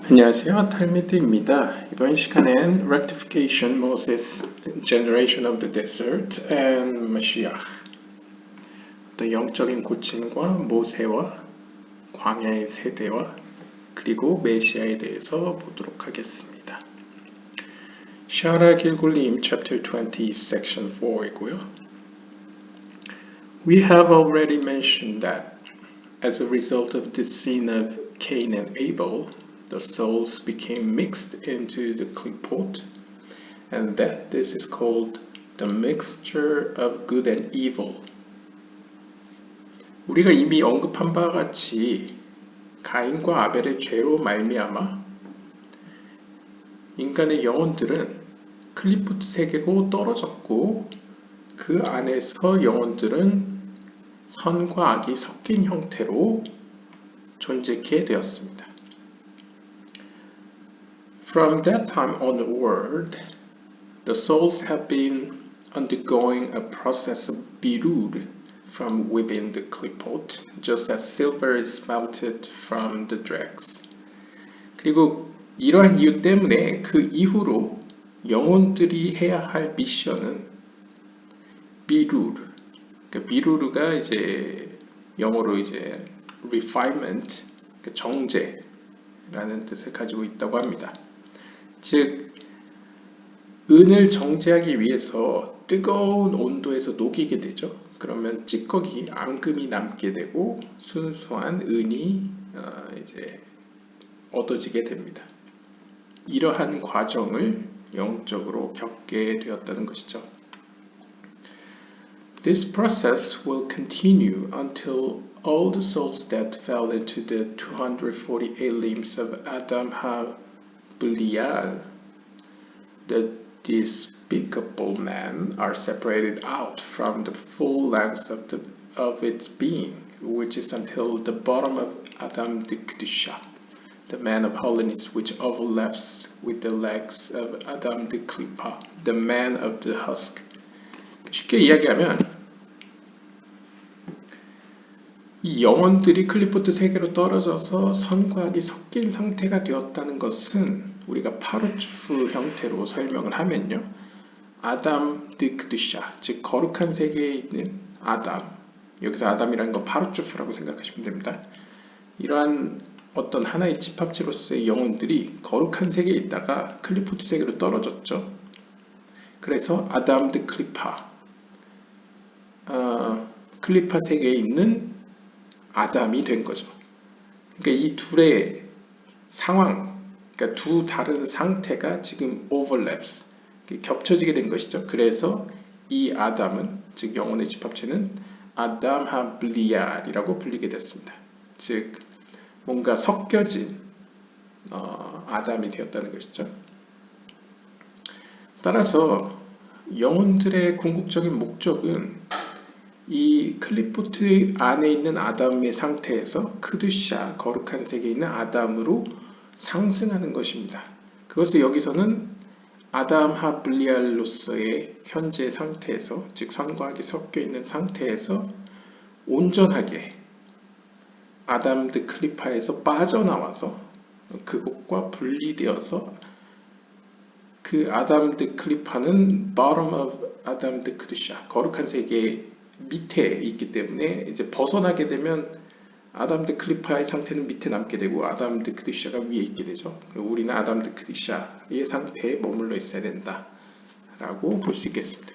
안녕하세요. 탈미드입니다. 이번 시간엔 Rectification, Moses, Generation of the Desert, and Mashiach, 어떤 영적인 고침과 모세와 광야의 세대와 그리고 메시아에 대해서 보도록 하겠습니다. 샤라 길굴림 Chapter 20, Section 4이고요. We have already mentioned that as a result of the sin of Cain and Abel, the souls became mixed into the klipot, and that this is called the mixture of good and evil. 우리가 이미 언급한 바와 같이 가인과 아벨의 죄로 말미암아 인간의 영혼들은 클리포트 세계로 떨어졌고 그 안에서 영혼들은 선과 악이 섞인 형태로 존재하게 되었습니다. From that time onward, the souls have been undergoing a process of birur from within the klipot, just as silver is smelted from the dregs. 그리고 이러한 이유 때문에 그 이후로 영혼들이 해야 할 미션은 비루르. 그러니까 비루르가 이제 영어로 이제 refinement, 정제라는 뜻을 가지고 있다고 합니다. 즉, 은을 정제하기 위해서 뜨거운 온도에서 녹이게 되죠. 그러면 찌꺼기, 앙금이 남게 되고 순수한 은이 이제 얻어지게 됩니다. 이러한 과정을 영적으로 겪게 되었다는 것이죠. This process will continue until all the souls that fell into the 248 limbs of Adam have Belial, the despicable man, are separated out from the full length of its being, which is until the bottom of Adam the Kedusha, the man of holiness, which overlaps with the legs of Adam the Klippa, the man of the husk. 쉽게 이야기하면 이 영혼들이 클리포트 세계로 떨어져서 선과 악이 섞인 상태가 되었다는 것은 우리가 파르츠프 형태로 설명을 하면요. 아담 드 크드샤, 즉 거룩한 세계에 있는 아담, 여기서 아담이라는 건 파르츠프라고 생각하시면 됩니다. 이러한 어떤 하나의 집합체로서의 영혼들이 거룩한 세계에 있다가 클리포트 세계로 떨어졌죠. 그래서 아담 드 클리파, 클리파 세계에 있는 아담이 된 거죠. 그러니까 이 둘의 상황, 그러니까 두 다른 상태가 지금 overlaps, 겹쳐지게 된 것이죠. 그래서 이 아담은, 즉 영혼의 집합체는 아담 하블리알이라고 불리게 됐습니다. 즉 뭔가 섞여진 아담이 되었다는 것이죠. 따라서 영혼들의 궁극적인 목적은 이 클리포트 안에 있는 아담의 상태에서 크두샤, 거룩한 세계에 있는 아담으로 상승하는 것입니다. 그것을 여기서는 아담 하블리알로서의 현재 상태에서, 즉 선과 악이 섞여 있는 상태에서 온전하게 아담 드 클리파에서 빠져나와서 그곳과 분리되어서 그 아담 드 클리파는 bottom of 아담 드 크두샤, 거룩한 세계 밑에 있기 때문에 이제 벗어나게 되면 아담 드 클리파의 상태는 밑에 남게 되고 아담 드 크두샤가 위에 있게 되죠. 우리는 아담 드 크두샤의 상태에 머물러 있어야 된다라고 볼 수 있겠습니다.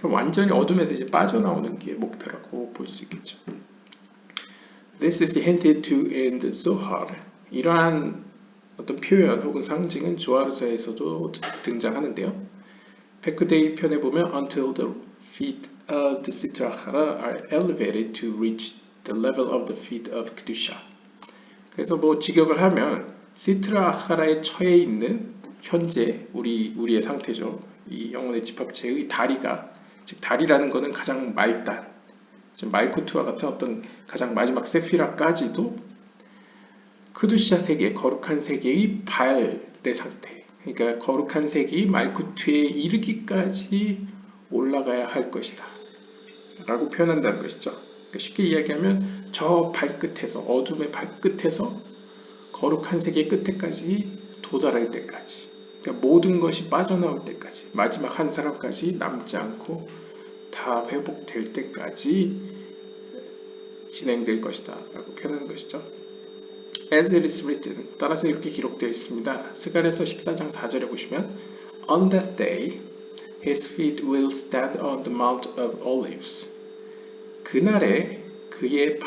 완전히 어둠에서 이제 빠져나오는 게 목표라고 볼 수 있겠죠. This is hinted to in the Zohar. 이러한 어떤 표현 혹은 상징은 조아르사에서도 등장하는데요. 페크데이 편에 보면 until the feet of the Sitra Achara are elevated to reach the level of the feet of Kedusha. 그래서 뭐 직역을 하면 시트라 아카라의 처해 있는 현재 우리의 상태죠. 이 영혼의 집합체의 다리가, 즉 다리라는 것은 가장 말단, 말쿠트와 같은 어떤 가장 마지막 세피라까지도 크두샤 세계, 거룩한 세계의 발의 상태, 그러니까 거룩한 세계의 말쿠트에 이르기까지 올라가야 할 것이다 라고 표현한다는 것이죠. 그러니까 쉽게 이야기하면 저 발끝에서, 어둠의 발끝에서 거룩한 세계 끝에까지 도달할 때까지, 그러니까 모든 것이 빠져나올 때까지, 마지막 한 사람까지 남지 않고 다 회복될 때까지 진행될 것이다 라고 표현하는 것이죠. As it is written, 따라서 이렇게 기록되어 있습니다. 스가랴서 14장 4절에 보시면 On that day, his feet will stand on the Mount of Olives. 그날에 그의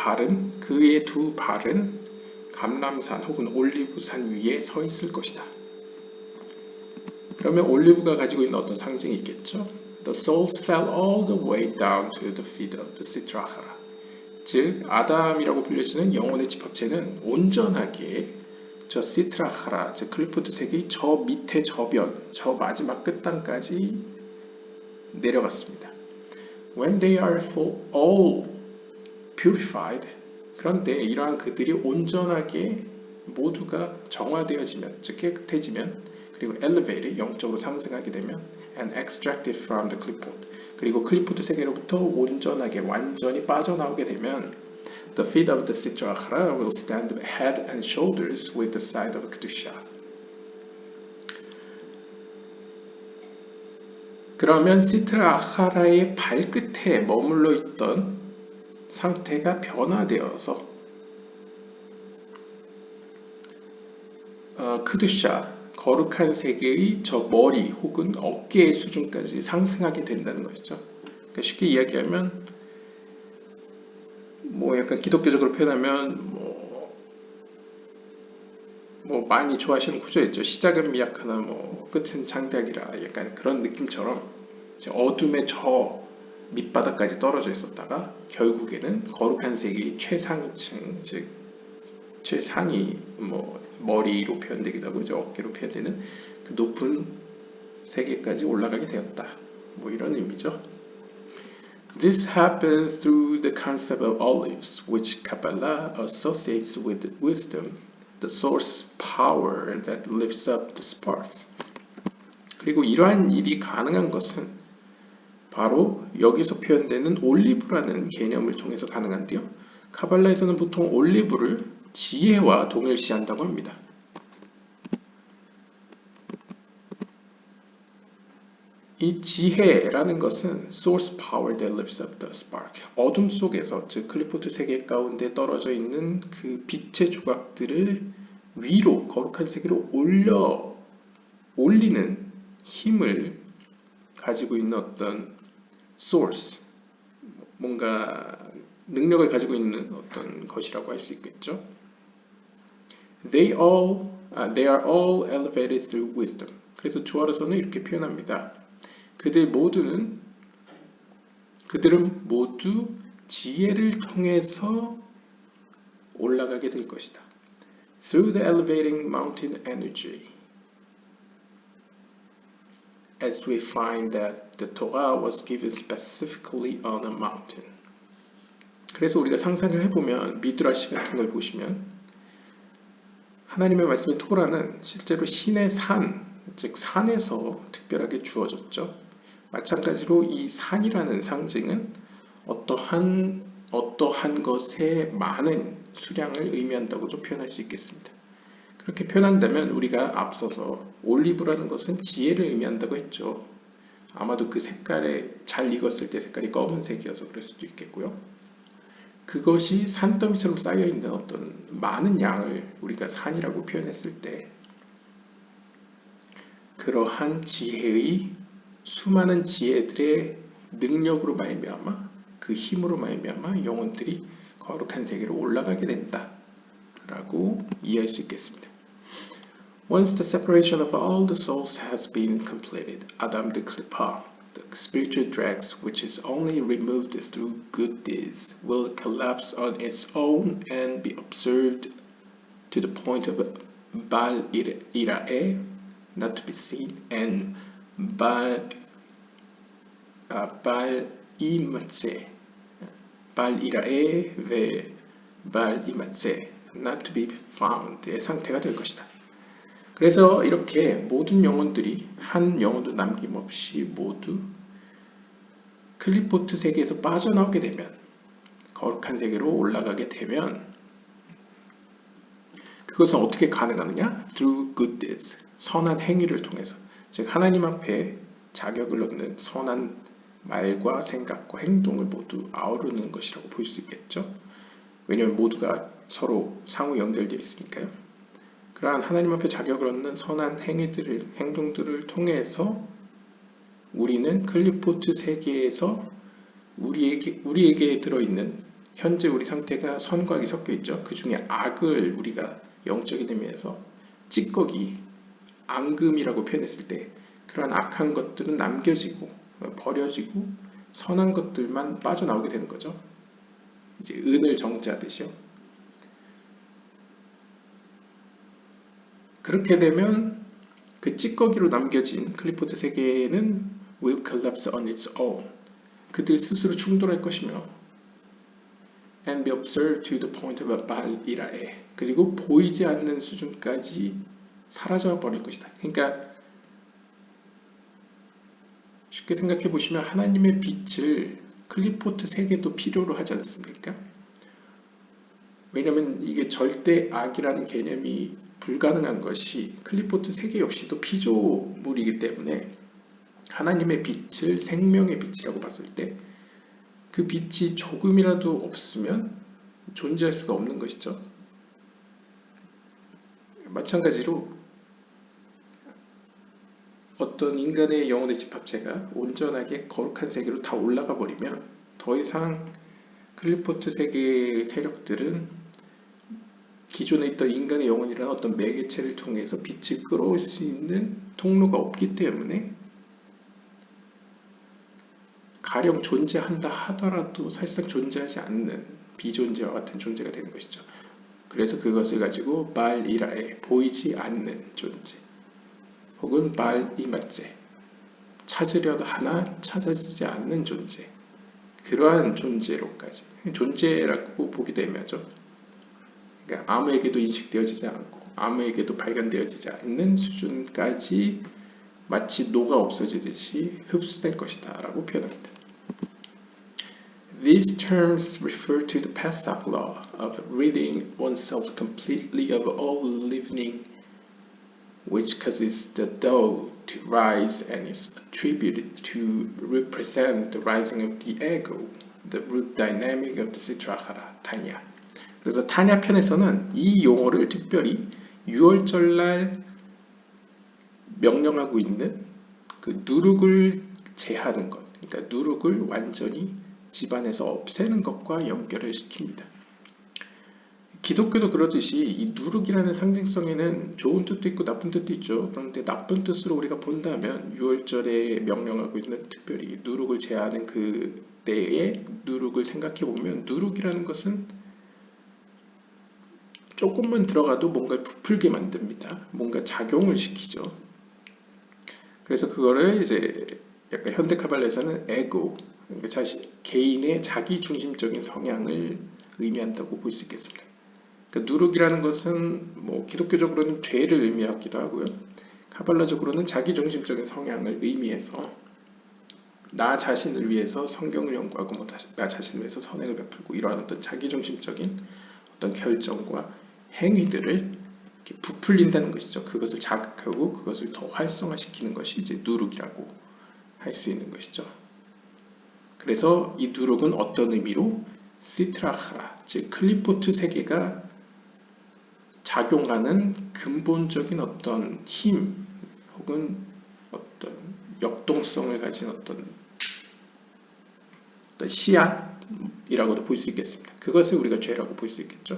두 발은 감람산 혹은 올리브산 위에 서 있을 것이다. 그러면 올리브가 가지고 있는 어떤 상징이 있겠죠? The souls fell all the way down to the feet of the Sitrachara. 즉 아담이라고 불려지는 영혼의 집합체는 온전하게 저 시트라하라, 즉 클리포트 색의 저 밑에 저변, 저 마지막 끝단까지 내려갔습니다. When they are all purified, 그런데 이러한 그들이 온전하게 모두가 정화되어지면, 즉 깨끗해지면, 그리고 elevated, 영적으로 상승하게 되면, and extracted from the clipboard, 그리고 클리포드 세계로부터 온전하게 완전히 빠져나오게 되면 The feet of the Sitra Achara will stand head and shoulders with the side of Kedusha. 그러면 시트라 아하라의 발끝에 머물러 있던 상태가 변화되어서 크두샤, 거룩한 세계의 저 머리 혹은 어깨의 수준까지 상승하게 된다는 것이죠. 그러니까 쉽게 이야기하면 뭐 약간 기독교적으로 표현하면 뭐 많이 좋아하시는 구조였죠. 시작은 미약하나 뭐 끝은 장대하리라, 약간 그런 느낌처럼 어둠의 저 밑바닥까지 떨어져 있었다가 결국에는 거룩한 세계의 최상층, 즉 최상위, 뭐 머리로 표현되기도 하고 이제 어깨로 표현되는 그 높은 세계까지 올라가게 되었다. 뭐 이런 의미죠. This happens through the concept of olives, which Kabbalah associates with wisdom, the source power that lifts up the sparks. 그리고 이러한 일이 가능한 것은 바로 여기서 표현되는 올리브라는 개념을 통해서 가능한데요. 카발라에서는 보통 올리브를 지혜와 동일시한다고 합니다. 이 지혜라는 것은 source power that lifts up the spark. 어둠 속에서, 즉 클리포트 세계 가운데 떨어져 있는 그 빛의 조각들을 위로, 거룩한 세계로 올리는 힘을 가지고 있는 어떤 source, 뭔가 능력을 가지고 있는 어떤 것이라고 할 수 있겠죠. They are all elevated through wisdom. 그래서 주어로서는 이렇게 표현합니다. 그들은 모두 지혜를 통해서 올라가게 될 것이다. Through the elevating mountain energy, as we find that the Torah was given specifically on a mountain. 그래서 우리가 상상을 해보면 미드라시 같은 걸 보시면 하나님의 말씀인 토라는 실제로 신의 산, 즉 산에서 특별하게 주어졌죠. 마찬가지로 이 산이라는 상징은 어떠한 것의 많은 수량을 의미한다고도 표현할 수 있겠습니다. 그렇게 표현한다면 우리가 앞서서 올리브라는 것은 지혜를 의미한다고 했죠. 아마도 그 색깔에 잘 익었을 때 색깔이 검은색이어서 그럴 수도 있겠고요. 그것이 산더미처럼 쌓여있는 어떤 많은 양을 우리가 산이라고 표현했을 때 그러한 지혜의 수많은 지혜들의 능력으로 말미암아, 그 힘으로 말미암아 영혼들이 거룩한 세계로 올라가게 된다 라고 이해할 수 있겠습니다. Once the separation of all the souls has been completed, Adam the Klippa, the spiritual dregs which is only removed through good deeds, will collapse on its own and be observed to the point of Bal Ira'eh, not to be seen, and Bal Imatze, Bal Ira'eh ve Bal Imatze, not to be found의 상태가 될 것이다. 그래서 이렇게 모든 영혼들이 한 영혼도 남김없이 모두 클리포트 세계에서 빠져나오게 되면, 거룩한 세계로 올라가게 되면 그것은 어떻게 가능하느냐? Through good deeds. 선한 행위를 통해서. 즉 하나님 앞에 자격을 얻는 선한 말과 생각과 행동을 모두 아우르는 것이라고 볼 수 있겠죠. 왜냐하면 모두가 서로 상호 연결되어 있으니까요. 그러한 하나님 앞에 자격을 얻는 선한 행동들을 통해서 우리는 클리포트 세계에서 우리에게 들어있는 현재 우리 상태가 선과 악이 섞여 있죠. 그 중에 악을 우리가 영적인 의미에서 찌꺼기, 앙금이라고 표현했을 때 그러한 악한 것들은 남겨지고 버려지고 선한 것들만 빠져나오게 되는 거죠. 이제 은을 정지하듯이요. 그렇게 되면 그 찌꺼기로 남겨진 클리포트 세계는 will collapse on its own. 그들 스스로 충돌할 것이며 and be observed to the point of a bal이라에 그리고 보이지 않는 수준까지 사라져 버릴 것이다. 그러니까 쉽게 생각해 보시면 하나님의 빛을 클리포트 세계도 필요로 하지 않습니까? 왜냐하면 이게 절대 악이라는 개념이 불가능한 것이 클리포트 세계 역시도 피조물이기 때문에 하나님의 빛을 생명의 빛이라고 봤을 때 그 빛이 조금이라도 없으면 존재할 수가 없는 것이죠. 마찬가지로 어떤 인간의 영혼의 집합체가 온전하게 거룩한 세계로 다 올라가 버리면 더 이상 클리포트 세계의 세력들은 기존에 있던 인간의 영혼이라는 어떤 매개체를 통해서 빛을 끌어올 수 있는 통로가 없기 때문에 가령 존재한다 하더라도 사실상 존재하지 않는 비존재와 같은 존재가 되는 것이죠. 그래서 그것을 가지고 발이라에 보이지 않는 존재 혹은 발이맞제 찾으려도 하나 찾아지지 않는 존재 그러한 존재로까지 존재라고 보기도 애매하죠. 그러니까 아무에게도 인식되어지지 않고 아무에게도 발견되어지지 않는 수준까지 마치 녹아 없어지듯이 흡수될 것이다 라고 표현합니다. These terms refer to the Pesach law of ridding oneself completely of all living which causes the dough to rise and is attributed to represent the rising of the ego, the root dynamic of the Sitra Achara, 타냐. 그래서 타냐 편에서는 이 용어를 특별히 유월절날 명령하고 있는 그 누룩을 제하는 것, 그러니까 누룩을 완전히 집안에서 없애는 것과 연결을 시킵니다. 기독교도 그러듯이 이 누룩이라는 상징성에는 좋은 뜻도 있고 나쁜 뜻도 있죠. 그런데 나쁜 뜻으로 우리가 본다면 유월절에 명령하고 있는 특별히 누룩을 제하는 그 때에 누룩을 생각해 보면 누룩이라는 것은 조금만 들어가도 뭔가 부풀게 만듭니다. 뭔가 작용을 시키죠. 그래서 그거를 이제 약간 현대 카발라에서는 에고, 그러니까 개인의 자기 중심적인 성향을 의미한다고 볼 수 있겠습니다. 그러니까 누룩이라는 것은 뭐 기독교적으로는 죄를 의미하기도 하고요. 카발라적으로는 자기 중심적인 성향을 의미해서 나 자신을 위해서 성경을 연구하고 뭐 나 자신을 위해서 선행을 베풀고 이러한 어떤 자기 중심적인 어떤 결정과 행위들을 이렇게 부풀린다는 것이죠. 그것을 자극하고 그것을 더 활성화시키는 것이 이제 누룩이라고 할 수 있는 것이죠. 그래서 이 누룩은 어떤 의미로 시트라하라, 즉 클리포트 세계가 작용하는 근본적인 어떤 힘 혹은 어떤 역동성을 가진 어떤 씨앗이라고도 볼 수 있겠습니다. 그것을 우리가 죄라고 볼 수 있겠죠.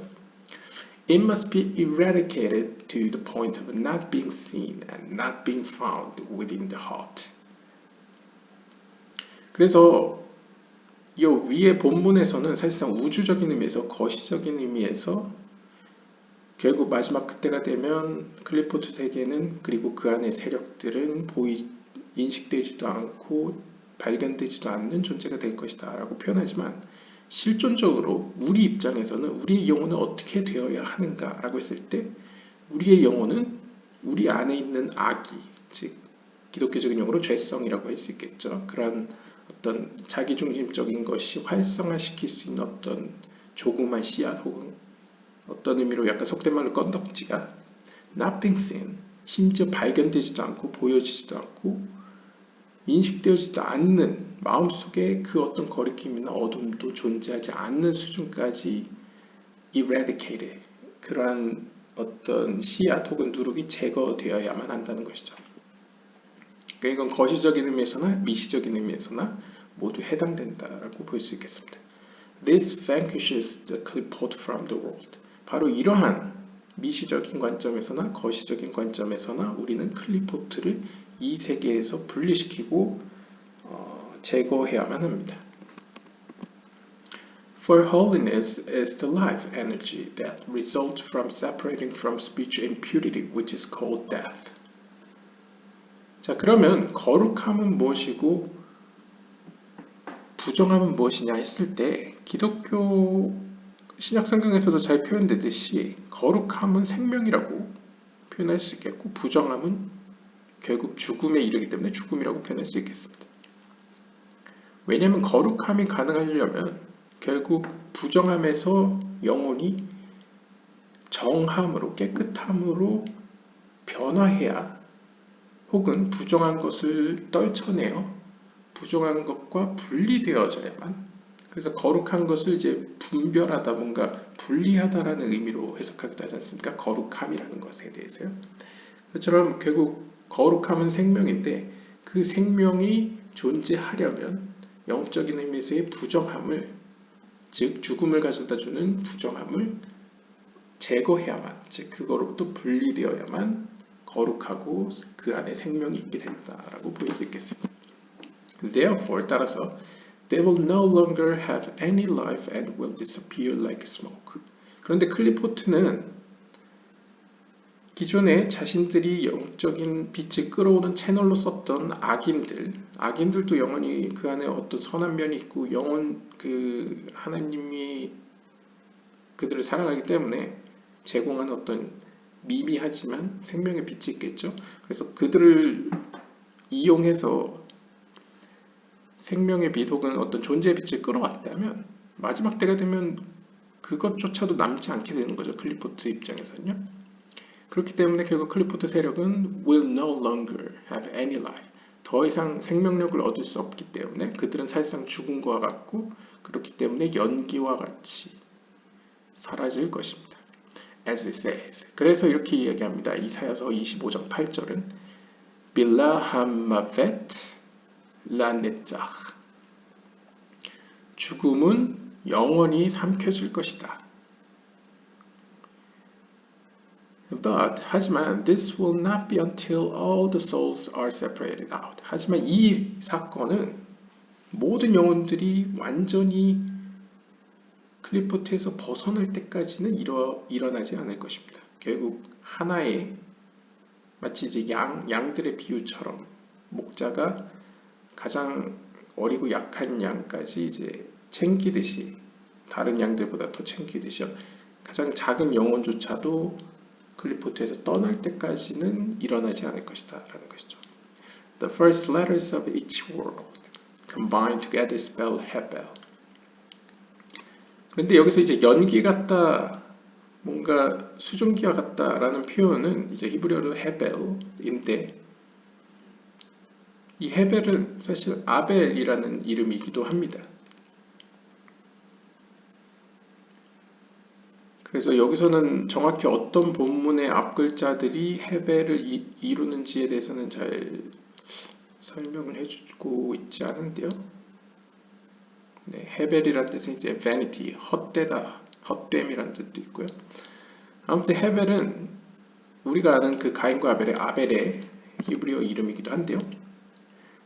It must be eradicated to the point of not being seen and not being found within the heart. 그래서 이 위의 본문에서는 사실상 우주적인 의미에서 거시적인 의미에서 결국 마지막 그때가 되면 클리포트 세계는 그리고 그 안의 세력들은 인식되지도 않고 발견되지도 않는 존재가 될 것이다 라고 표현하지만 실존적으로 우리 입장에서는 우리의 영혼은 어떻게 되어야 하는가 라고 했을 때 우리의 영혼은 우리 안에 있는 악이, 즉 기독교적인 용어로 죄성이라고 할 수 있겠죠. 그런 어떤 자기중심적인 것이 활성화시킬 수 있는 어떤 조그만 씨앗 혹은 어떤 의미로 약간 속된 말로 건덕지가 nothing seen, 심지어 발견되지도 않고 보여지지도 않고 인식되어지도 않는 마음속에 그 어떤 거리낌이나 어둠도 존재하지 않는 수준까지 eradicated, 그러한 어떤 씨앗 혹은 누룩이 제거되어야만 한다는 것이죠. 그러니까 이건 거시적인 의미에서나 미시적인 의미에서나 모두 해당된다라고 볼 수 있겠습니다. This vanquishes the clipboard from the world. 바로 이러한 미시적인 관점에서나 거시적인 관점에서나 우리는 클리포트를 이 세계에서 분리시키고 제거해야만 합니다. For holiness is the life energy that results from separating from spiritual impurity, which is called death. 자, 그러면 거룩함은 무엇이고 부정함은 무엇이냐 했을 때 기독교 신약 성경에서도 잘 표현되듯이 거룩함은 생명이라고 표현할 수 있겠고 부정함은 결국 죽음에 이르기 때문에 죽음이라고 표현할 수 있겠습니다. 왜냐하면 거룩함이 가능하려면 결국 부정함에서 영혼이 정함으로 깨끗함으로 변화해야 혹은 부정한 것을 떨쳐내어 부정한 것과 분리되어져야만, 그래서 거룩한 것을 이제 분별하다, 뭔가 분리하다라는 의미로 해석하기도 하지 않습니까? 거룩함이라는 것에 대해서요. 그처럼 결국 거룩함은 생명인데 그 생명이 존재하려면 영적인 의미에서의 부정함을, 즉 죽음을 가져다 주는 부정함을 제거해야만, 즉 그거로부터 분리되어야만 거룩하고 그 안에 생명이 있게 된다라고 볼 수 있겠습니다. Therefore, 따라서 they will no longer have any life and will disappear like smoke. 그런데 클리포트는 기존에 자신들이 영적인 빛을 끌어오는 채널로 썼던 악인들도 영원히 그 안에 어떤 선한 면이 있고 그 하나님이 그들을 사랑하기 때문에 제공하는 어떤 미미하지만 생명의 빛이 있겠죠. 그래서 그들을 이용해서 생명의 빛 혹은 어떤 존재의 빛을 끌어왔다면 마지막 때가 되면 그것조차도 남지 않게 되는 거죠. 클리포트 입장에서는요. 그렇기 때문에 결국 클리포트 세력은 will no longer have any life. 더 이상 생명력을 얻을 수 없기 때문에 그들은 사실상 죽은 것과 같고 그렇기 때문에 연기와 같이 사라질 것입니다. As it says. 그래서 이렇게 이야기합니다. 이사야서 25장 8절은 빌라 함마벳 라네짝. 죽음은 영원히 삼켜질 것이다. But 하지만 this will not be until all the souls are separated out. 하지만 이 사건은 모든 영혼들이 완전히 클리포트에서 벗어날 때까지는 일어나지 않을 것입니다. 결국 하나의 마치 이제 양들의 비유처럼 목자가 가장 어리고 약한 양까지 이제 챙기듯이 다른 양들보다 더 챙기듯이요. 가장 작은 영혼조차도 클리포트에서 떠날 때까지는 일어나지 않을 것이다 라는 것이죠. The first letters of each word combined together spell Hebel. 그런데 여기서 이제 연기 같다, 뭔가 수증기와 같다라는 표현은 이제 히브리어로 헤벨인데 이 헤벨은 사실 아벨이라는 이름이기도 합니다. 그래서 여기서는 정확히 어떤 본문의 앞글자들이 헤벨을 이루는지에 대해서는 잘 설명을 해주고 있지 않은데요. 네, 헤벨이란 뜻은 이제 vanity, 헛되다, 헛됨이란 뜻도 있고요. 아무튼 헤벨은 우리가 아는 그 가인과 아벨의 히브리어 이름이기도 한데요.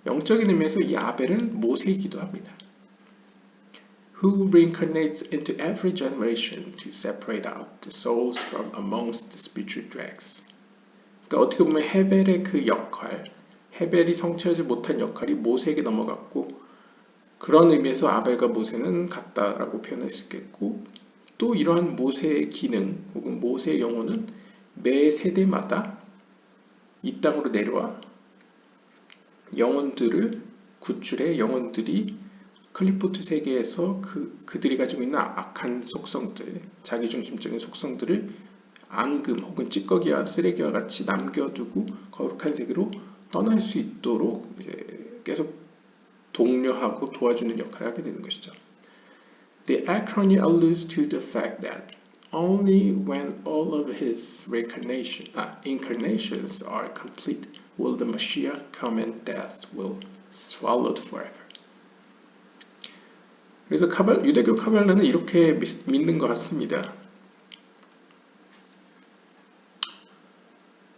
영적인 의미에서 이 아벨은 모세이기도 합니다. Who reincarnates into every generation to separate out the souls from amongst the spiritual dregs. 그러니까 어떻게 보면 헤벨의 그 역할, 헤벨이 성취하지 못한 역할이 모세에게 넘어갔고 그런 의미에서 아벨과 모세는 같다라고 표현할 수 있겠고 또 이러한 모세의 기능 혹은 모세의 영혼은 매 세대마다 이 땅으로 내려와 영혼들을 구출해 영혼들이 클리포트 세계에서 그들이 가지고 있는 악한 속성들, 자기중심적인 속성들을 앙금 혹은 찌꺼기와 쓰레기와 같이 남겨두고 거룩한 세계로 떠날 수 있도록 이제 계속 독려하고 도와주는 역할을 하게 되는 것이죠. The acronym alludes to the fact that only when all of his incarnations are complete will the Mashiach come and death will swallowed forever. 그래서 유대교 카발라는 이렇게 믿는 것 같습니다.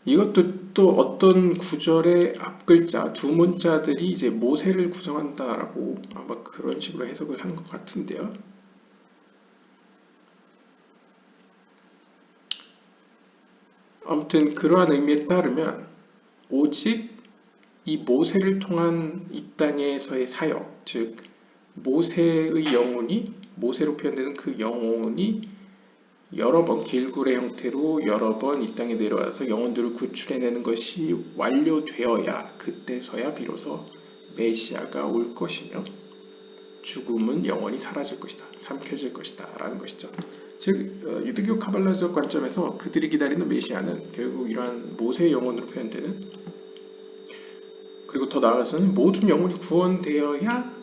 이것도 또 어떤 구절의 앞글자, 두 문자들이 이제 모세를 구성한다라고 아마 그런 식으로 해석을 한 것 같은데요. 아무튼 그러한 의미에 따르면 오직 이 모세를 통한 이 땅에서의 사역, 즉 모세의 영혼이, 모세로 표현되는 그 영혼이 여러 번 길굴의 형태로 여러 번 이 땅에 내려와서 영혼들을 구출해내는 것이 완료되어야 그때서야 비로소 메시아가 올 것이며 죽음은 영원히 사라질 것이다, 삼켜질 것이다 라는 것이죠. 즉 유대교 카발라적 관점에서 그들이 기다리는 메시아는 결국 이러한 모세의 영혼으로 표현되는, 그리고 더 나아가서는 모든 영혼이 구원되어야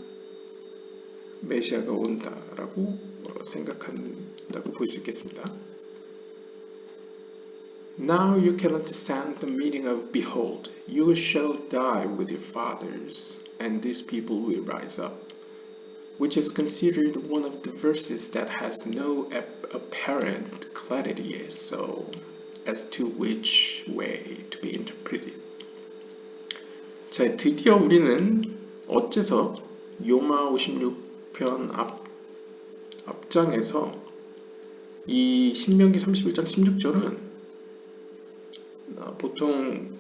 메시아가 온다라고 생각한다고 볼 수 있겠습니다. Now you can understand the meaning of behold, you shall die with your fathers, and these people will rise up, which is considered one of the verses that has no apparent clarity as to which way to be interpreted. 자, 드디어 우리는 어째서 요마 56편 앞장에서 이 신명기 31장 16절은 보통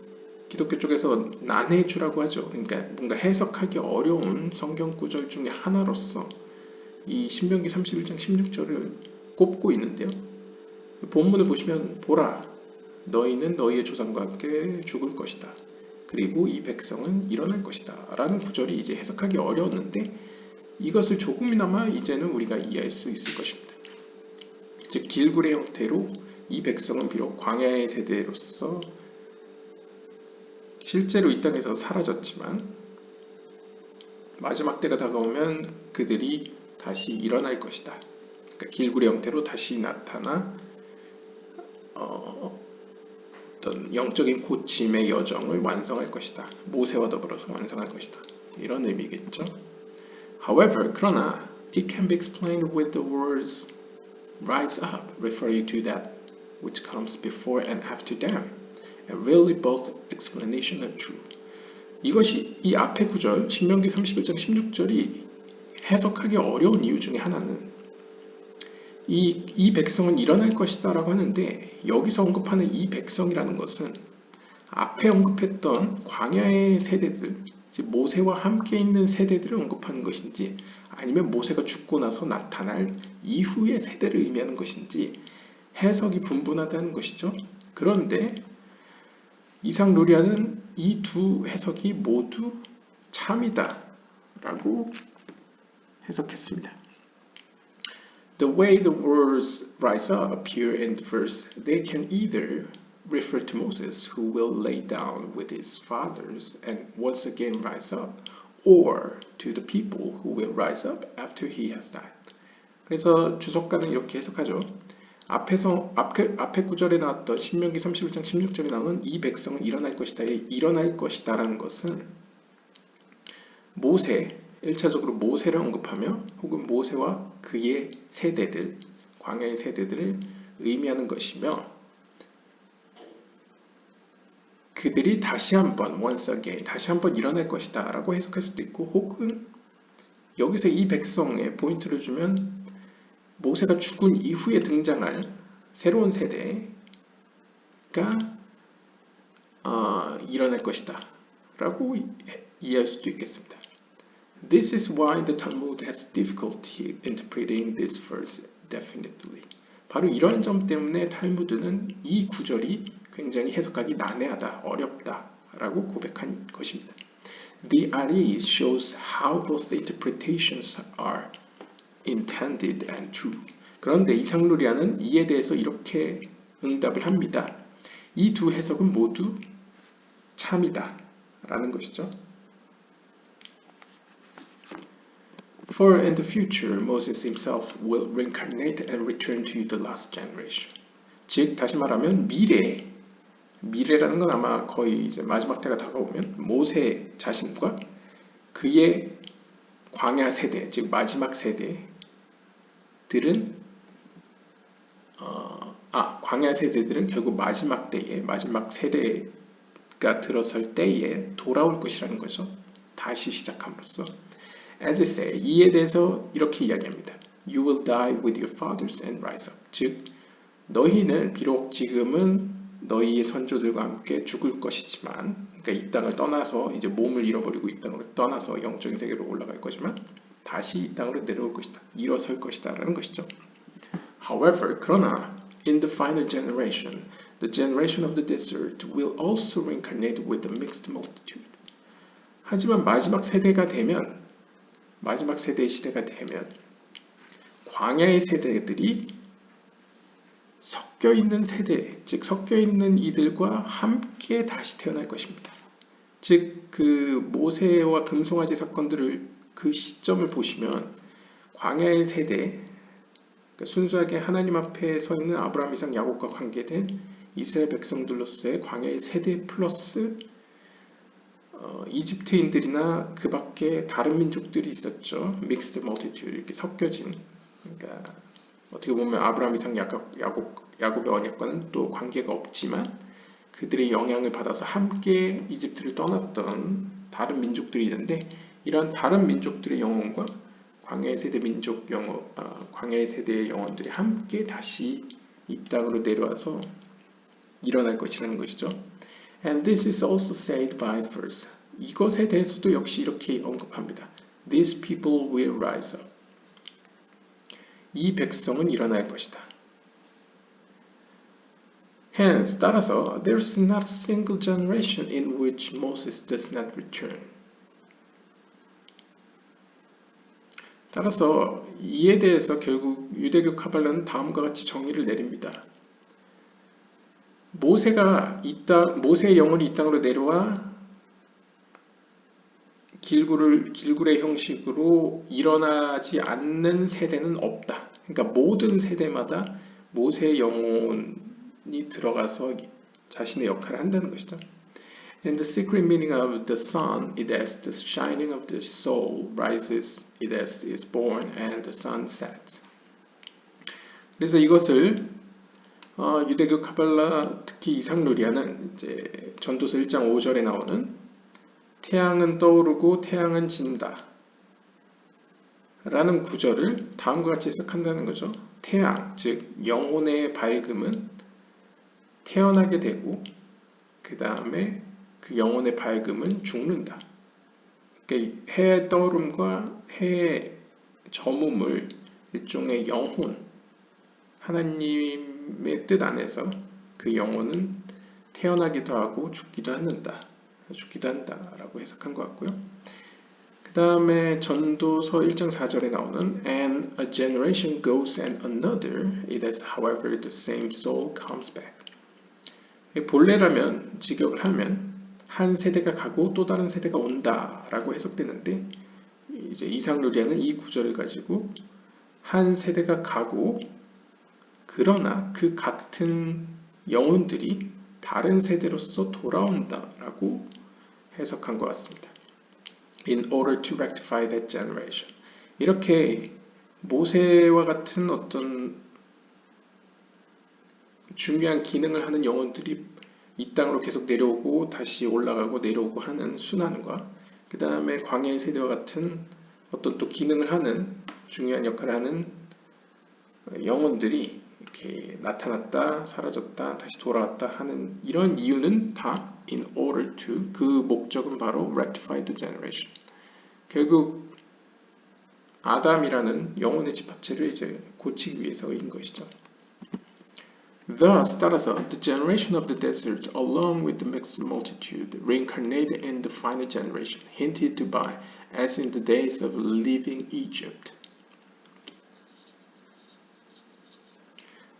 기독교 쪽에서 난해주라고 하죠. 그러니까 뭔가 해석하기 어려운 성경 구절 중에 하나로서 이 신명기 31장 16절을 꼽고 있는데요. 본문을 보시면 보라, 너희는 너희의 조상과 함께 죽을 것이다. 그리고 이 백성은 일어날 것이다 라는 구절이 이제 해석하기 어려웠는데 이것을 조금이나마 이제는 우리가 이해할 수 있을 것입니다. 즉 길굴의 형태로 이 백성은 비록 광야의 세대로서 실제로 이 땅에서 사라졌지만 마지막 때가 다가오면 그들이 다시 일어날 것이다. 그러니까 길굴의 형태로 다시 나타나 어떤 영적인 고침의 여정을 완성할 것이다. 모세와 더불어서 완성할 것이다. 이런 의미겠죠. However, 그러나 it can be explained with the words rise up, referring to that which comes before and after them, and really both explanation are true. 이것이 이 앞의 구절, 신명기 31장 16절이 해석하기 어려운 이유 중에 하나는 이 백성은 일어날 것이다 라고 하는데 여기서 언급하는 이 백성이라는 것은 앞에 언급했던 광야의 세대들, 즉 모세와 함께 있는 세대들을 언급하는 것인지 아니면 모세가 죽고 나서 나타날 이후의 세대를 의미하는 것인지 해석이 분분하다는 것이죠. 그런데 이상 루리아는 이 두 해석이 모두 참이다 라고 해석했습니다. The way the words rise up appear in the verse, they can either refer to Moses, who will lay down with his fathers and once again rise up, or to the people who will rise up after he has died. 그래서 주석가는 이렇게 해석하죠. 앞에 구절에 나왔던 신명기 31장 16절에 나오는 이 백성은 일어날 것이다 라는 것은 모세, 1차적으로 모세를 언급하며 혹은 모세와 그의 세대들, 광야의 세대들을 의미하는 것이며 그들이 다시 한번 once again, 다시 한번 일어날 것이다 라고 해석할 수도 있고 혹은 여기서 이 백성에 포인트를 주면 모세가 죽은 이후에 등장할 새로운 세대가 일어날 것이다 라고 이해할 수도 있겠습니다. This is why the Talmud has difficulty interpreting this verse definitely. 바로 이러한 점 때문에 탈무드는 이 구절이 굉장히 해석하기 난해하다, 어렵다 라고 고백한 것입니다. The RE shows how both interpretations are intended and true. 그런데 이상루리아는 이에 대해서 이렇게 응답을 합니다. 이 두 해석은 모두 참이다 라는 것이죠. For in the future, Moses himself will reincarnate and return to the last generation. 즉, 다시 말하면 미래라는 건 아마 거의 이제 마지막 때가 다가오면 모세 자신과 그의 광야 세대, 즉 마지막 세대들은 광야 세대들은 결국 마지막 때에 마지막 세대가 들어설 때에 돌아올 것이라는 거죠. 다시 시작함으로써. As I say, 이에 대해서 이렇게 이야기합니다. You will die with your fathers and rise up. 즉, 너희는 비록 지금은 너희의 선조들과 함께 죽을 것이지만, 그러니까 이 땅을 떠나서 이제 몸을 잃어버리고 이 땅으로 떠나서 영적인 세계로 올라갈 거지만 다시 이 땅으로 내려올 것이다. 일어설 것이다. 라는 것이죠. However, 그러나 in the final generation, the generation of the desert will also reincarnate with a mixed multitude. 하지만 마지막 세대의 시대가 되면 광야의 세대들이 섞여있는 세대, 즉 섞여있는 이들과 함께 다시 태어날 것입니다. 즉 그 모세와 금송아지 사건들을 그 시점을 보시면 광야의 세대, 그러니까 순수하게 하나님 앞에 서 있는 아브라함, 이삭, 야곱과 관계된 이스라엘 백성들로서의 광야의 세대 플러스 이집트인들이나 그 밖에 다른 민족들이 있었죠. 믹스드 멀티튜드, 이렇게 섞여진, 그러니까 어떻게 보면 아브라함, 이삭, 야곱의 언약과는 또 관계가 없지만 그들의 영향을 받아서 함께 이집트를 떠났던 다른 민족들이 있는데, 이런 다른 민족들의 영혼과 광야의 세대의 영혼들이 함께 다시 이 땅으로 내려와서 일어날 것이라는 것이죠. And this is also said by the verse. 이것에 대해서도 역시 이렇게 언급합니다. These people will rise up. 이 백성은 일어날 것이다. Hence, 따라서, there is not a single generation in which Moses does not return. 따라서 이에 대해서 결국 유대교 카발라는 다음과 같이 정의를 내립니다. 모세의 영혼이 이 땅으로 내려와 길굴의 형식으로 일어나지 않는 세대는 없다. 그러니까 모든 세대마다 모세의 영혼이 들어가서 자신의 역할을 한다는 것이죠. And the secret meaning of the sun is as the shining of the soul rises, it as is born, and the sun sets. 그래서 이것을 유대교 카발라, 특히 이상루리아는 이제 전도서 1장 5절에 나오는 태양은 떠오르고 태양은 진다 라는 구절을 다음과 같이 해석한다는 거죠. 태양, 즉 영혼의 밝음은 태어나게 되고 그 다음에 그 영혼의 밝음은 죽는다. 그러니까 해의 떠오름과 해의 저물을 일종의 영혼, 하나님의 뜻 안에서 그 영혼은 태어나기도 하고 죽기도 한다라고 해석한 것 같고요. 그 다음에 전도서 1장 4절에 나오는 And a generation goes and another, it is however the same soul comes back. 본래라면, 직역을 하면 한 세대가 가고 또 다른 세대가 온다라고 해석되는데, 이제 이상루리아는 이 구절을 가지고 한 세대가 가고 그러나 그 같은 영혼들이 다른 세대로서 돌아온다라고 해석한 것 같습니다. In order to rectify that generation. 이렇게 모세와 같은 어떤 중요한 기능을 하는 영혼들이 이 땅으로 계속 내려오고 다시 올라가고 내려오고 하는 순환과 그 다음에 광야의 세대와 같은 어떤 또 기능을 하는 중요한 역할을 하는 영혼들이 이렇게 나타났다, 사라졌다, 다시 돌아왔다 하는 이런 이유는 다 in order to, 그 목적은 바로 rectify the generation. 결국 아담이라는 영혼의 집합체를 이제 고치기 위해서인 것이죠. Thus, 따라서 the generation of the desert, along with the mixed multitude, reincarnated in the final generation, hinted to by, as in the days of living Egypt.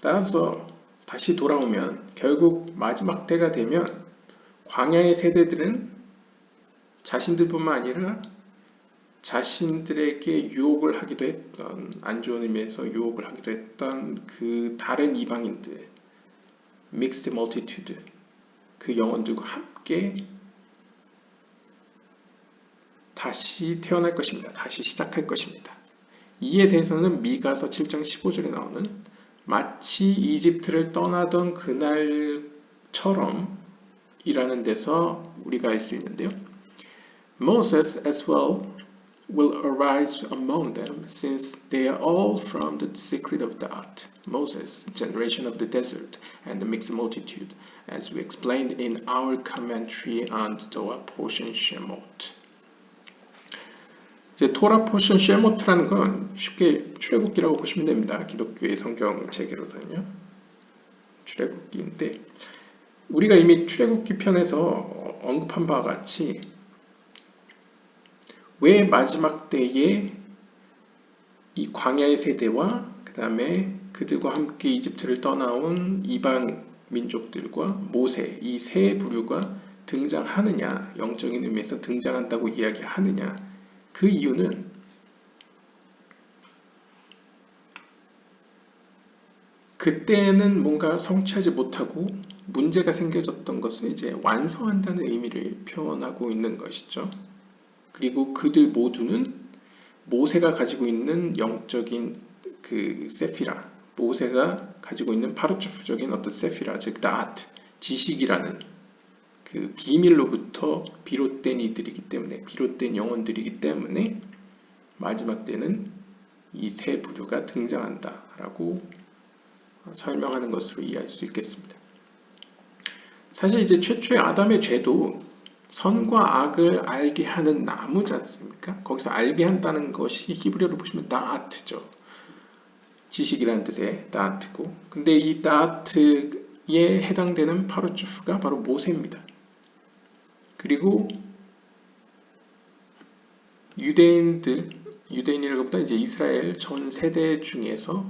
따라서 다시 돌아오면 결국 마지막 때가 되면 광야의 세대들은 자신들뿐만 아니라 자신들에게 유혹을 하기도 했던, 안 좋은 의미에서 유혹을 하기도 했던 그 다른 이방인들, mixed multitude, 그 영혼들과 함께 다시 태어날 것입니다. 다시 시작할 것입니다. 이에 대해서는 미가서 7장 15절에 나오는 마치 이집트를 떠나던 그날처럼 이라는 데서 우리가 알 수 있는데요. Moses as well will arise among them, since they are all from the secret of that. Moses, generation of the desert, and the mixed multitude, as we explained in our commentary on the Torah portion Shemot. 이제 토라 포션 쉐모트라는 건 쉽게 출애굽기라고 보시면 됩니다. 기독교의 성경 체계로서는요. 출애굽기인데 우리가 이미 출애굽기 편에서 언급한 바와 같이 왜 마지막 때에 이 광야의 세대와 그 다음에 그들과 함께 이집트를 떠나온 이방 민족들과 모세 이 세 부류가 등장하느냐, 영적인 의미에서 등장한다고 이야기하느냐, 그 이유는 그때는 뭔가 성취하지 못하고 문제가 생겨졌던 것을 이제 완성한다는 의미를 표현하고 있는 것이죠. 그리고 그들 모두는 모세가 가지고 있는 영적인 그 세피라, 모세가 가지고 있는 파르초프적인 어떤 세피라, 즉 다트, 지식이라는 그 비밀로부터 비롯된 이들이기 때문에, 비롯된 영혼들이기 때문에 마지막 때는 이 세 부류가 등장한다라고 설명하는 것으로 이해할 수 있겠습니다. 사실 이제 최초의 아담의 죄도 선과 악을 알게 하는 나무지 않습니까? 거기서 알게 한다는 것이 히브리어로 보시면 다트죠. 지식이라는 뜻의 다트고, 근데 이 다트에 해당되는 파르초프가 바로 모세입니다. 그리고 유대인이라기보다 이제 이스라엘 전 세대 중에서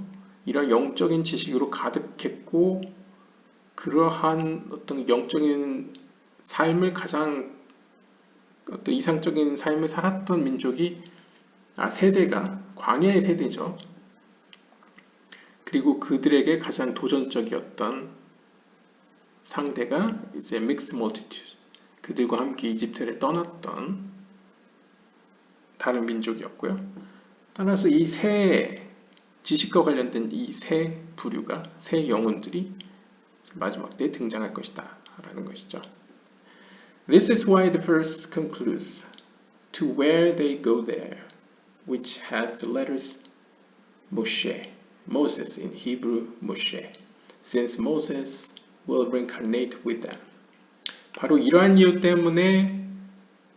이런 영적인 지식으로 가득했고 그러한 어떤 영적인 삶을 가장 어떤 이상적인 삶을 살았던 민족이 세대가 광야의 세대죠. 그리고 그들에게 가장 도전적이었던 상대가 이제 믹스 멀티튜드, 그들과 함께 이집트를 떠났던 다른 민족이었고요. 따라서 이 세 지식과 관련된 이 세 부류가, 세 영혼들이 마지막 때에 등장할 것이다 라는 것이죠. This is why the verse concludes, to where they go there, which has the letters Moses in Hebrew Moshe, since Moses will reincarnate with them. 바로 이러한 이유 때문에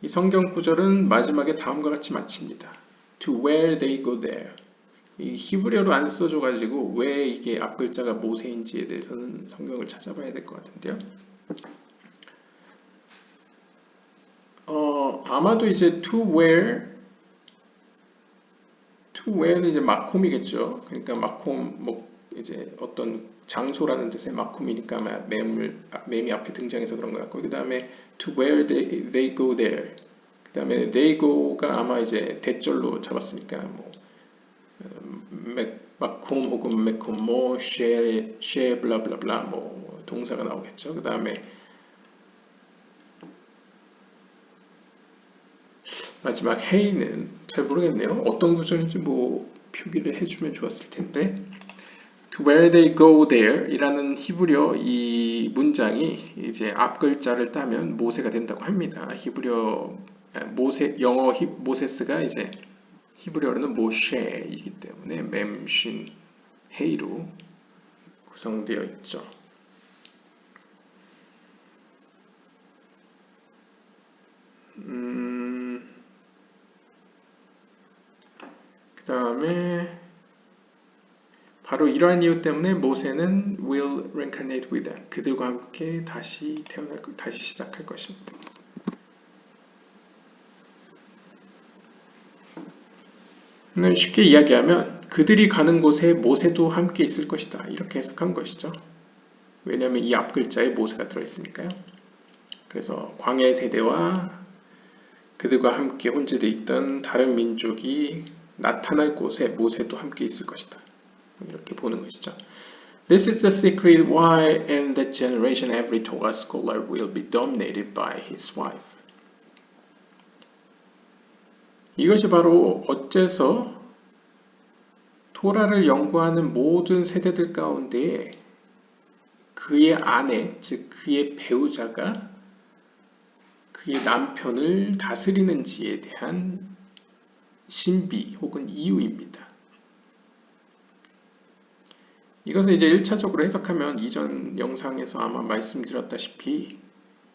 이 성경 구절은 마지막에 다음과 같이 마칩니다. To where they go there. 이 히브리어로 안 써줘가지고 왜 이게 앞글자가 모세인지에 대해서는 성경을 찾아봐야 될 것 같은데요. 아마도 이제 to where는 이제 마콤이겠죠. 그러니까 마콤 뭐 이제 어떤 장소라는 뜻의 마콤이니까 아마 맴이 앞에 등장해서 그런 것 같고, 그 다음에 to where they go there, 그 다음에 they go가 아마 이제 대절로 잡았으니까 뭐 마콤 혹은 메콤 뭐 쉐 블라블라블라 뭐 동사가 나오겠죠. 그 다음에 마지막 헤이는 잘 모르겠네요. 어떤 구절인지 뭐 표기를 해주면 좋았을 텐데, to where they go there 이라는 히브리어 이 문장이 이제 앞 글자를 따면 모세가 된다고 합니다. 히브리어 영어 모세스가 이제 히브리어로는 모셰이기 때문에 mem신 헤이로 구성되어 있죠. 그 다음에 바로 이러한 이유 때문에 모세는 will reincarnate with them. 그들과 함께 다시 다시 시작할 것입니다. 쉽게 이야기하면 그들이 가는 곳에 모세도 함께 있을 것이다. 이렇게 해석한 것이죠. 왜냐하면 이 앞 글자에 모세가 들어있으니까요. 그래서 광야의 세대와 그들과 함께 혼재되어 있던 다른 민족이 나타날 곳에 모세도 함께 있을 것이다. 이렇게 보는 것이죠. This is the secret why in that generation every Torah scholar will be dominated by his wife. 이것이 바로 어째서 토라를 연구하는 모든 세대들 가운데 그의 아내, 즉 그의 배우자가 그의 남편을 다스리는지에 대한 신비 혹은 이유입니다. 이것을 이제 1차적으로 해석하면 이전 영상에서 아마 말씀드렸다시피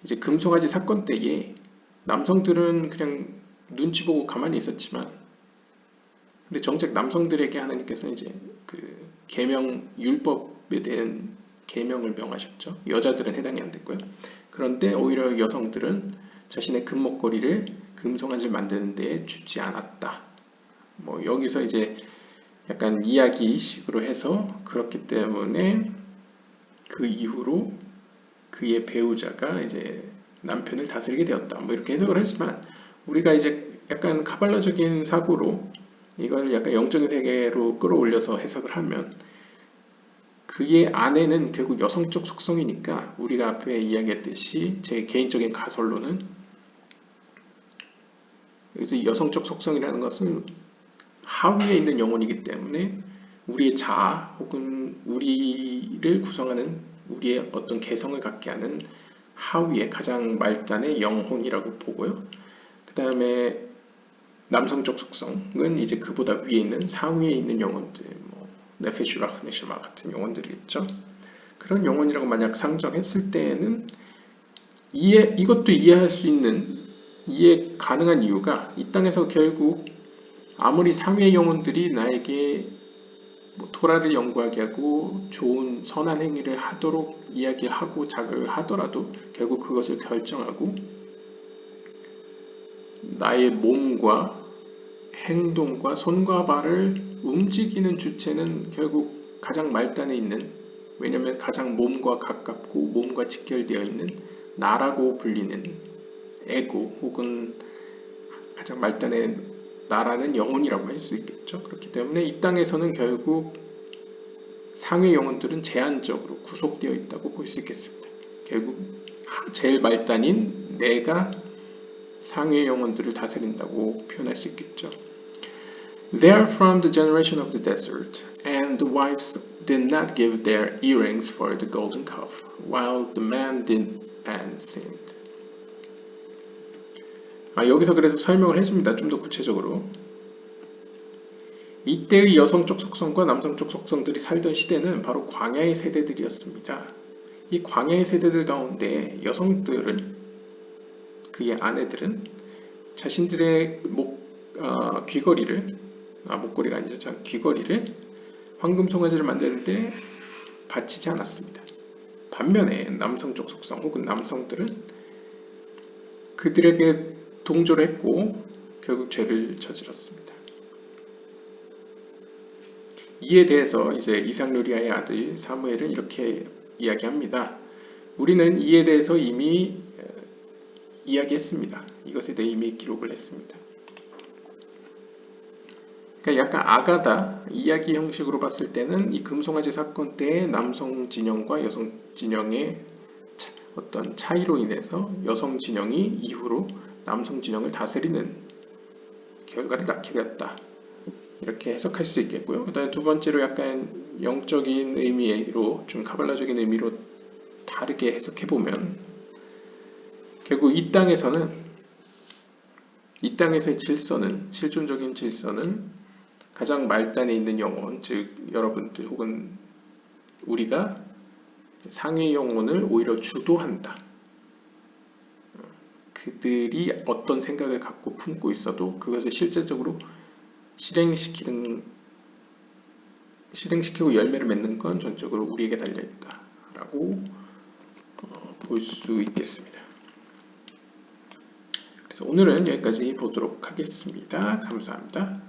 이제 금송아지 사건 때에 남성들은 그냥 눈치 보고 가만히 있었지만 근데 정작 남성들에게 하나님께서 이제 그 계명 율법에 대한 계명을 명하셨죠. 여자들은 해당이 안 됐고요. 그런데 오히려 여성들은 자신의 금목걸이를 금송아지를 만드는 데 주지 않았다. 뭐 여기서 이제 약간 이야기식으로 해서 그렇기 때문에 그 이후로 그의 배우자가 이제 남편을 다스리게 되었다. 뭐 이렇게 해석을 하지만 우리가 이제 약간 카발라적인 사고로 이걸 약간 영적인 세계로 끌어올려서 해석을 하면 그의 아내는 결국 여성적 속성이니까 우리가 앞에 이야기했듯이 제 개인적인 가설로는 여기서 여성적 속성이라는 것은 하위에 있는 영혼이기 때문에 우리의 자아 혹은 우리를 구성하는 우리의 어떤 개성을 갖게 하는 하위의 가장 말단의 영혼이라고 보고요. 그 다음에 남성적 속성은 이제 그보다 위에 있는 상위에 있는 영혼들, 뭐 네페슈라흐 네시마 같은 영혼들이겠죠. 그런 영혼이라고 만약 상정했을 때에는 이것도 이해할 수 있는 이해 가능한 이유가 이 땅에서 결국 아무리 상위의 영혼들이 나에게 뭐 토라를 연구하게 하고 좋은 선한 행위를 하도록 이야기하고 자극을 하더라도 결국 그것을 결정하고 나의 몸과 행동과 손과 발을 움직이는 주체는 결국 가장 말단에 있는 왜냐하면 가장 몸과 가깝고 몸과 직결되어 있는 나라고 불리는 에고 혹은 가장 말단의 나라는 영혼이라고 할 수 있겠죠. 그렇기 때문에 이 땅에서는 결국 상위 영혼들은 제한적으로 구속되어 있다고 볼 수 있겠습니다. 결국 제일 말단인 내가 상위 영혼들을 다스린다고 표현할 수 있겠죠. They are from the generation of the desert, and the wives did not give their earrings for the golden calf, while the man did and sinned. 여기서 그래서 설명을 해줍니다. 좀 더 구체적으로. 이때의 여성적 속성과 남성적 속성들이 살던 시대는 바로 광야의 세대들이었습니다. 이 광야의 세대들 가운데 여성들은 그의 아내들은 자신들의 귀걸이를 목걸이가 아니죠. 귀걸이를 황금 송아지를 만드는데 바치지 않았습니다. 반면에 남성적 속성 혹은 남성들은 그들에게 동조를 했고 결국 죄를 저질렀습니다. 이에 대해서 이제 이삭누리아의 아들 사무엘은 이렇게 이야기합니다. 우리는 이에 대해서 이미 이야기했습니다. 이것에 대해 이미 기록을 했습니다. 그러니까 약간 아가다 이야기 형식으로 봤을 때는 이 금송아지 사건 때의 남성 진영과 여성 진영의 어떤 차이로 인해서 여성 진영이 이후로 남성 진영을 다스리는 결과를 낳게 되었다. 이렇게 해석할 수 있겠고요. 그다음에 두 번째로 약간 영적인 의미로 좀 카발라적인 의미로 다르게 해석해 보면 결국 이 땅에서의 질서는 실존적인 질서는 가장 말단에 있는 영혼, 즉 여러분들 혹은 우리가 상위 영혼을 오히려 주도한다. 그들이 어떤 생각을 갖고 품고 있어도 그것을 실제적으로 실행시키는 실행시키고 열매를 맺는 건 전적으로 우리에게 달려있다 라고 볼 수 있겠습니다. 그래서 오늘은 여기까지 보도록 하겠습니다. 감사합니다.